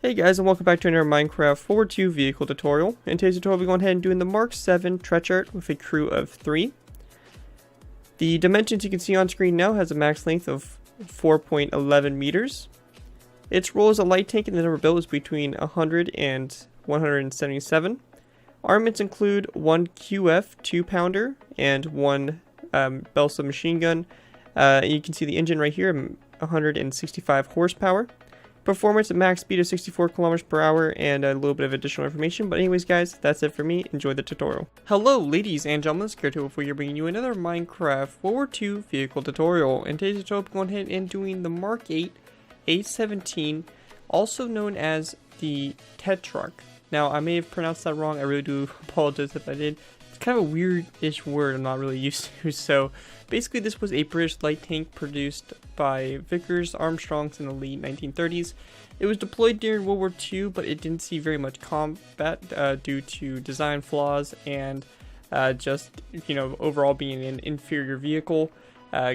Hey guys, and welcome back to another Minecraft Forward 2 vehicle tutorial. In today's tutorial, we're going ahead and doing the Mk VII Tetrarch with a crew of 3. The dimensions you can see on screen now has a max length of 4.11 meters. Its role as a light tank and the number built is between 100 and 177. Armaments include one QF 2-pounder and one Bell submachine gun. You can see the engine right here, 165 horsepower. Performance at max speed of 64 kilometers per hour, and a little bit of additional information. But anyways guys, that's it for me. Enjoy the tutorial. Hello ladies and gentlemen, it's Cartoon here bringing you another Minecraft World War II vehicle tutorial. In today's tutorial, I'm going ahead and doing the Mk VIII A17, also known as the Tetrarch. Now I may have pronounced that wrong, I really do apologize if I did. It's kind of a weird-ish word I'm not really used to. So basically this was a British light tank produced by Vickers-Armstrongs in the late 1930s. It was deployed during World War II, but it didn't see very much combat due to design flaws and just, overall being an inferior vehicle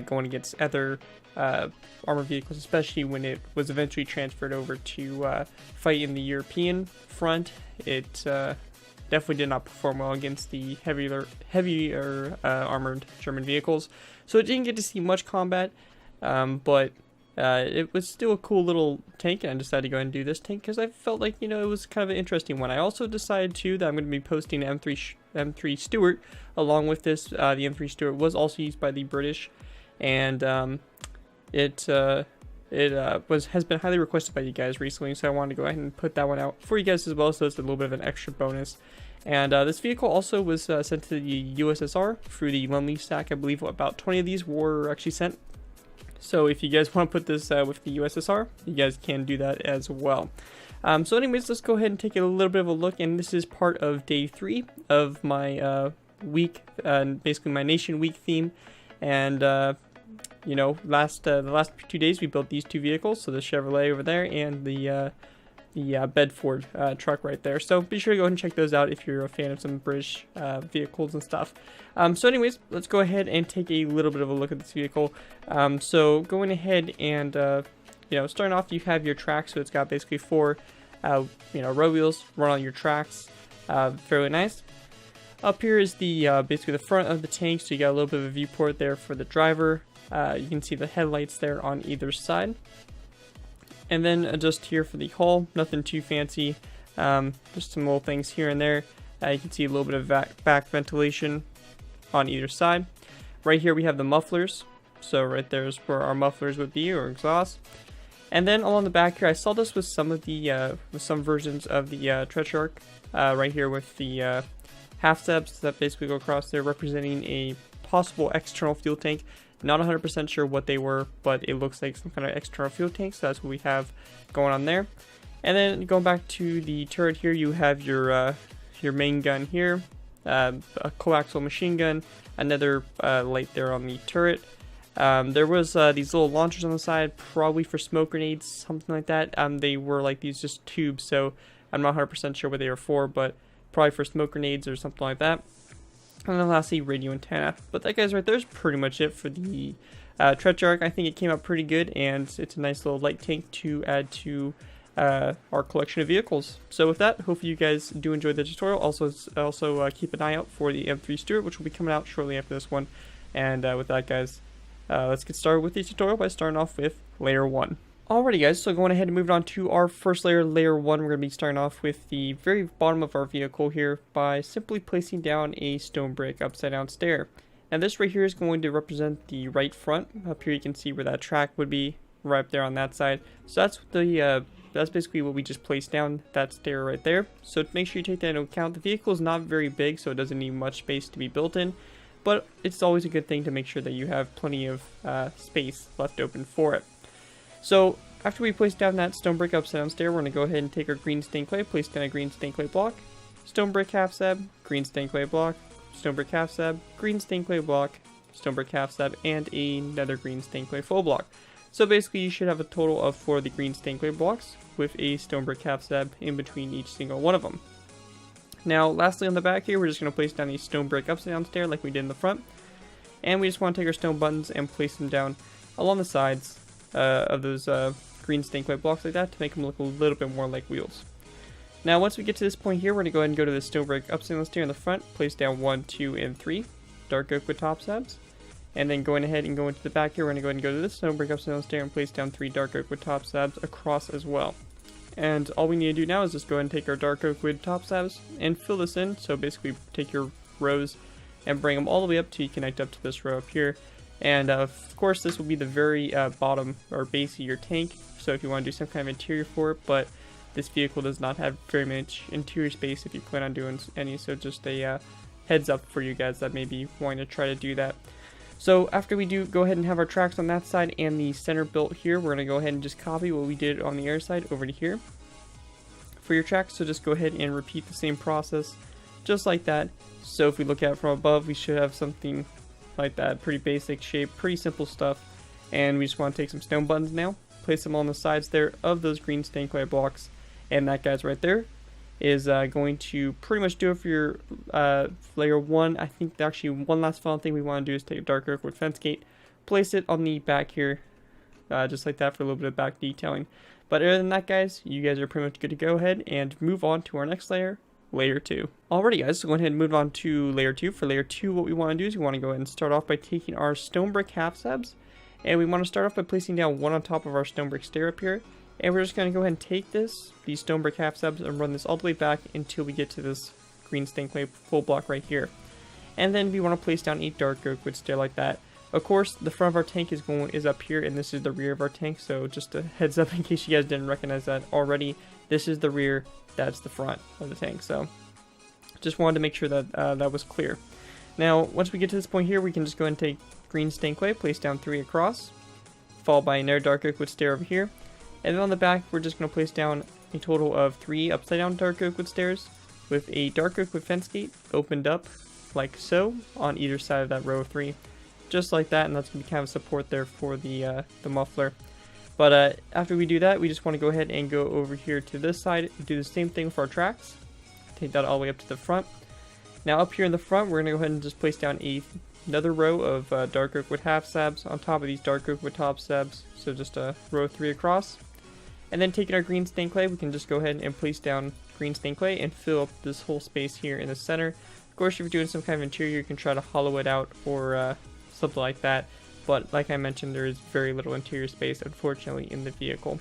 going against other armored vehicles, especially when it was eventually transferred over to fight in the European front. It definitely did not perform well against the heavier armored German vehicles, so it didn't get to see much combat, but it was still a cool little tank, and I decided to go ahead and do this tank because I felt like, it was kind of an interesting one. I also decided too that I'm going to be posting M3 Stuart along with this. The M3 Stuart was also used by the British, and it has been highly requested by you guys recently, so I wanted to go ahead and put that one out for you guys as well, so it's a little bit of an extra bonus. And this vehicle also was sent to the USSR through the Lumley stack. I believe about 20 of these were actually sent. So if you guys want to put this with the USSR, you guys can do that as well. So anyways, let's go ahead and take a little bit of a look, and this is part of day 3 of my week, basically my Nation Week theme. And the last 2 days we built these 2 vehicles, so the Chevrolet over there and the Bedford truck right there. So be sure to go ahead and check those out if you're a fan of some British vehicles and stuff. So anyways, let's go ahead and take a little bit of a look at this vehicle. So going ahead and starting off, you have your track, so it's got basically 4 road wheels run on your tracks. Fairly nice. Up here is the basically the front of the tank, so you got a little bit of a viewport there for the driver. You can see the headlights there on either side. And then just here for the hull, nothing too fancy, just some little things here and there. You can see a little bit of back ventilation on either side. Right here we have the mufflers, so right there is where our mufflers would be, or exhaust. And then along the back here, I saw this with some of the some versions of the Tetrarch, right here with the half steps that basically go across there, representing a possible external fuel tank. Not 100% sure what they were, but it looks like some kind of external fuel tank, so that's what we have going on there. And then going back to the turret here, you have your main gun here, a coaxial machine gun, another light there on the turret. There was these little launchers on the side, probably for smoke grenades, something like that. They were like these just tubes, so I'm not 100% sure what they were for, but probably for smoke grenades or something like that. And then lastly, radio antenna. But that guys right there is pretty much it for the Tetrarch. I think it came out pretty good, and it's a nice little light tank to add to our collection of vehicles. So with that, hopefully you guys do enjoy the tutorial. Also keep an eye out for the M3 Stuart, which will be coming out shortly after this one. And with that guys, let's get started with the tutorial by starting off with layer 1. Alrighty guys, so going ahead and moving on to our first layer, layer 1, we're going to be starting off with the very bottom of our vehicle here by simply placing down a stone brick upside down stair. And this right here is going to represent the right front. Up here you can see where that track would be, right up there on that side. So that's basically what we just placed down, that stair right there. So make sure you take that into account. The vehicle is not very big, so it doesn't need much space to be built in, but it's always a good thing to make sure that you have plenty of space left open for it. So after we place down that stone brick upside down stair, we're going to go ahead and take our green stained clay, place down a green stained clay block, stone brick half slab, green stained clay block, stone brick half slab, green stained clay block, stone brick half slab, and another green stained clay full block. So basically you should have a total of 4 of the green stained clay blocks with a stone brick half slab in between each single one of them. Now lastly on the back here, we're just going to place down a stone brick upside down stair like we did in the front. And we just want to take our stone buttons and place them down along the sides of those green stained clay blocks like that to make them look a little bit more like wheels. Now once we get to this point here, we're going to go ahead and go to the stone brick upstainless stair in the front, place down 1, 2, and 3 dark oak with top slabs. And then going ahead and go into the back here, we're going to go ahead and go to this stone brick upstainless stair and place down 3 dark oak with top slabs across as well. And all we need to do now is just go ahead and take our dark oak with top slabs and fill this in. So basically take your rows and bring them all the way up till you connect up to this row up here. And of course this will be the very bottom or base of your tank, so if you want to do some kind of interior for it, but this vehicle does not have very much interior space if you plan on doing any, so just a heads up for you guys that may be wanting to try to do that. So after we do go ahead and have our tracks on that side and the center built here, we're going to go ahead and just copy what we did on the air side over to here for your tracks. So just go ahead and repeat the same process just like that. So if we look at it from above, we should have something like that, pretty basic shape, pretty simple stuff. And we just want to take some stone buttons now, place them on the sides there of those green stained clay blocks, and that guy's right there is going to pretty much do it for your layer 1. I think actually one last final thing we want to do is take a dark oak with fence gate, place it on the back here, just like that for a little bit of back detailing. But other than that, guys, you guys are pretty much good to go ahead and move on to our next layer, layer 2. Alrighty guys, so go ahead and move on to layer 2. For layer 2, what we want to do is we want to go ahead and start off by taking our stone brick half slabs, and we want to start off by placing down one on top of our stone brick stair up here. And we're just going to go ahead and take these stone brick half slabs and run this all the way back until we get to this green stained clay full block right here. And then we want to place down a dark oak wood stair like that. Of course, the front of our tank is up here, and this is the rear of our tank. So just a heads up in case you guys didn't recognize that already. This is the rear, that's the front of the tank. So just wanted to make sure that that was clear. Now, once we get to this point here, we can just go ahead and take green stained clay, place down 3 across, followed by another dark oak wood stair over here. And then on the back, we're just going to place down a total of 3 upside down dark oak wood stairs with a dark oak wood fence gate opened up like so on either side of that row of 3. Just like that, and that's going to be kind of support there for the muffler. But after we do that, we just want to go ahead and go over here to this side and do the same thing for our tracks. Take that all the way up to the front. Now up here in the front, we're going to go ahead and just place down another row of dark oak wood half slabs on top of these dark oak wood top slabs. So just a row of 3 across. And then taking our green stained clay, we can just go ahead and place down green stained clay and fill up this whole space here in the center. Of course, if you're doing some kind of interior, you can try to hollow it out or something like that. But like I mentioned, there is very little interior space, unfortunately, in the vehicle.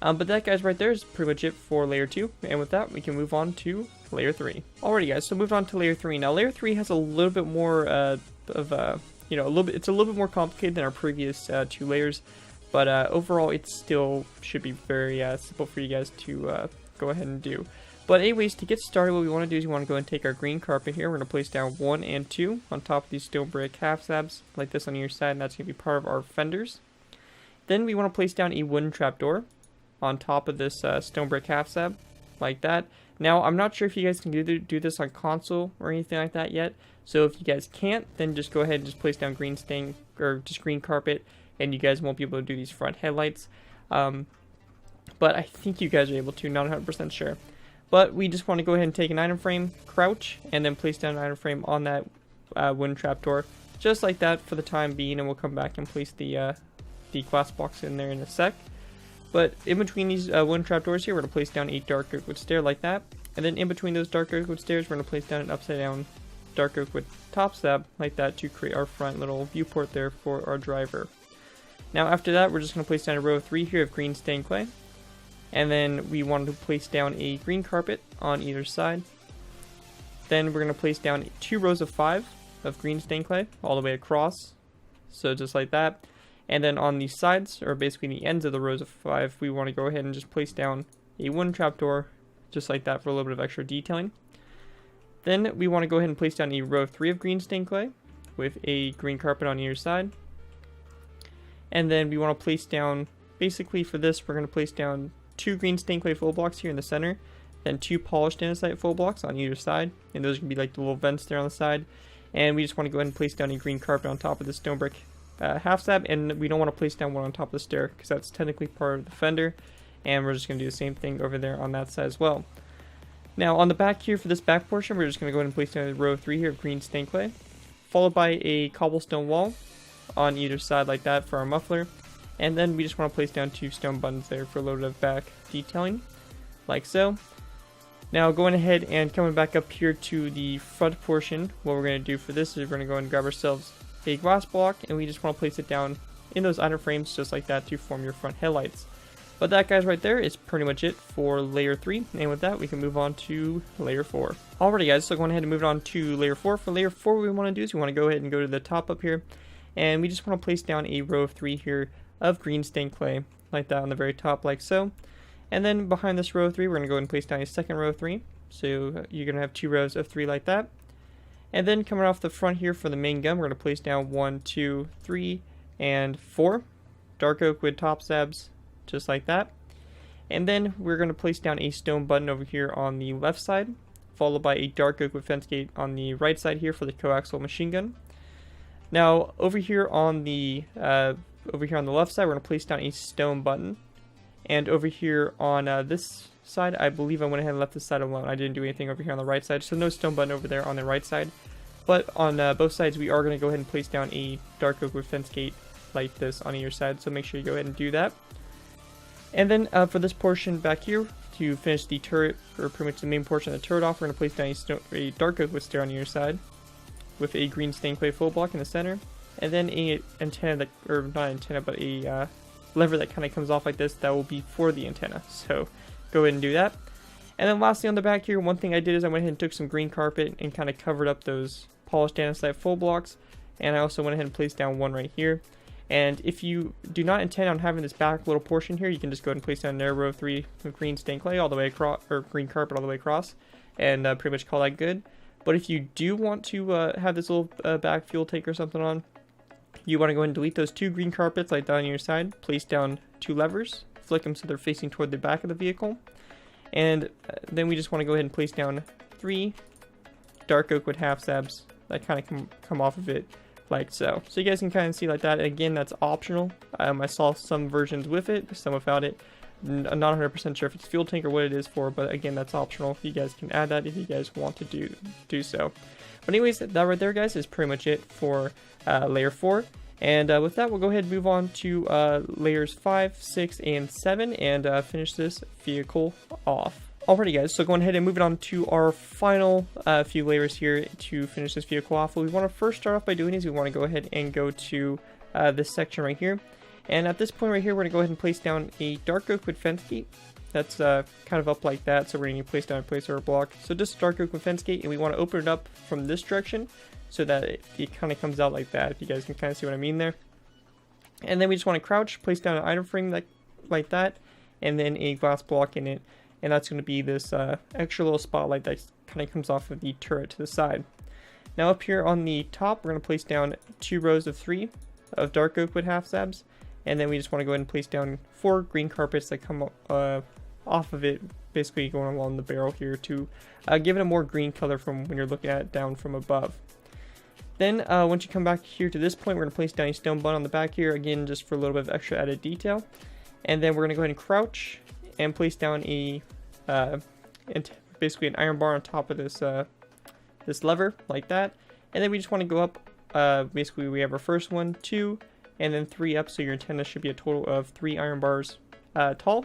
But that, guys, right there is pretty much it for layer 2. And with that, we can move on to layer 3. Alrighty, guys, so move on to layer 3. Now, layer 3 has a little bit more it's a little bit more complicated than our previous 2 layers. But overall, it still should be very simple for you guys to go ahead and do. But anyways, to get started, what we want to do is we want to go and take our green carpet here. We're going to place down 1 and 2 on top of these stone brick half slabs, like this on your side, and that's going to be part of our fenders. Then we want to place down a wooden trapdoor on top of this stone brick half slab, like that. Now, I'm not sure if you guys can do this on console or anything like that yet. So if you guys can't, then just go ahead and just place down green stain or just green carpet, and you guys won't be able to do these front headlights. But I think you guys are able to, not 100% sure. But we just want to go ahead and take an item frame, crouch, and then place down an item frame on that wooden trapdoor, just like that for the time being, and we'll come back and place the glass box in there in a sec. But in between these wooden trapdoors here, we're going to place down a dark oak wood stair like that, and then in between those dark oak wood stairs, we're going to place down an upside down dark oak wood top slab like that to create our front little viewport there for our driver. Now after that, we're just going to place down a row of 3 here of green stained clay. And then we wanted to place down a green carpet on either side. Then we're going to place down 2 rows of 5 of green stained clay all the way across. So just like that. And then on the sides, or basically the ends of the rows of 5, we want to go ahead and just place down a wooden trapdoor just like that for a little bit of extra detailing. Then we want to go ahead and place down a row of 3 of green stained clay with a green carpet on either side. And then we want to place down, basically for this, we're going to place down 2 green stained clay full blocks here in the center, then 2 polished andesite full blocks on either side, and those are going to be like the little vents there on the side. And we just want to go ahead and place down a green carpet on top of the stone brick half slab, and we don't want to place down one on top of the stair because that's technically part of the fender, and we're just going to do the same thing over there on that side as well. Now on the back here for this back portion, we're just going to go ahead and place down a row of 3 here of green stained clay, followed by a cobblestone wall on either side like that for our muffler. And then we just want to place down 2 stone buttons there for a little bit of back detailing, like so. Now going ahead and coming back up here to the front portion, what we're going to do for this is we're going to go and grab ourselves a glass block, and we just want to place it down in those item frames just like that to form your front headlights. But that, guys, right there is pretty much it for layer 3, and with that we can move on to layer 4. Alrighty guys, so going ahead and move on to layer 4. For layer 4, what we want to do is we want to go ahead and go to the top up here, and we just want to place down a row of 3 here of green stained clay, like that on the very top, like so. And then behind this row of 3, we're going to go ahead and place down a second row of 3. So you're going to have 2 rows of 3 like that. And then coming off the front here for the main gun, we're going to place down 1, 2, 3, and 4 dark oak wood top stabs, just like that. And then we're going to place down a stone button over here on the left side, followed by a dark oak wood fence gate on the right side here for the coaxial machine gun. Now over here on the left side, we're going to place down a stone button. And over here on this side, I believe I went ahead and left this side alone. I didn't do anything over here on the right side, so no stone button over there on the right side. But on both sides, we are going to go ahead and place down a dark oak wood fence gate like this on either side, so make sure you go ahead and do that. And then for this portion back here, to finish the turret, or pretty much the main portion of the turret off, we're going to place down a dark oak wood stair on either side, with a green stained clay full block in the center, and then a antenna that, or not antenna, but a lever that kind of comes off like this that will be for the antenna. So go ahead and do that. And then lastly on the back here, one thing I did is I went ahead and took some green carpet and kind of covered up those polished andesite full blocks, and I also went ahead and placed down one right here. And if you do not intend on having this back little portion here, you can just go ahead and place down another row of 3 of green stained clay all the way across, or green carpet all the way across, and pretty much call that good. But if you do want to have this little back fuel tank or something on, you want to go ahead and delete those 2 green carpets like that on your side, place down 2 levers, flick them so they're facing toward the back of the vehicle, and then we just want to go ahead and place down 3 dark oak wood half stabs that kind of come off of it like so. So you guys can kind of see like that. Again, that's optional. I saw some versions with it, some without it. I'm not 100% sure if it's fuel tank or what it is for, but again, that's optional. You guys can add that if you guys want to do so. But anyways, that right there, guys, is pretty much it for layer 4. And with that, we'll go ahead and move on to layers 5, 6, and 7 and finish this vehicle off. Alrighty guys, so going ahead and moving on to our final few layers here to finish this vehicle off. What we want to first start off by doing is we want to go ahead and go to this section right here. And at this point right here, we're going to go ahead and place down a dark oak wood fence gate. That's kind of up like that, so we're going to place down a placeholder block. So just dark oak wood fence gate, and we want to open it up from this direction so that it kind of comes out like that, if you guys can kind of see what I mean there. And then we just want to crouch, place down an item frame like that, and then a glass block in it. And that's going to be this extra little spotlight that kind of comes off of the turret to the side. Now up here on the top, we're going to place down 2 rows of 3 of dark oak wood half stabs. And then we just want to go ahead and place down 4 green carpets that come off of it, basically going along the barrel here to give it a more green color from when you're looking at it down from above. Then once you come back here to this point, we're going to place down a stone button on the back here, again just for a little bit of extra added detail. And then we're going to go ahead and crouch and place down a basically an iron bar on top of this this lever like that. And then we just want to go up, basically we have our first 1, 2, and then 3 up, so your antenna should be a total of 3 iron bars tall.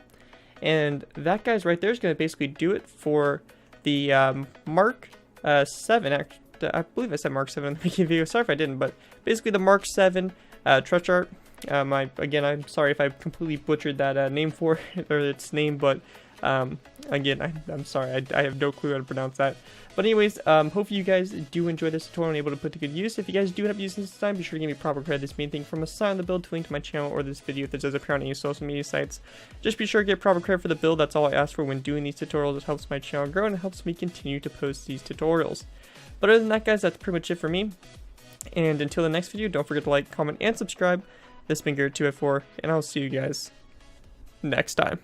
And that, guys, right there is going to basically do it for the Mark 7. I believe I said Mark 7 in the beginning video. Sorry if I didn't, but basically the Mark 7 Tetrarch. Again, I'm sorry if I completely butchered that name for it, or its name, but again, I'm sorry, I have no clue how to pronounce that. But anyways, hopefully you guys do enjoy this tutorial and able to put to good use. If you guys do end up using this time, be sure to give me proper credit. This main thing from a sign on the build to link to my channel or this video if it does appear on any social media sites. Just be sure to get proper credit for the build. That's all I ask for when doing these tutorials. It helps my channel grow and it helps me continue to post these tutorials. But other than that, guys, that's pretty much it for me. And until the next video, don't forget to like, comment, and subscribe. This has been Garrett2F4, and I'll see you guys next time.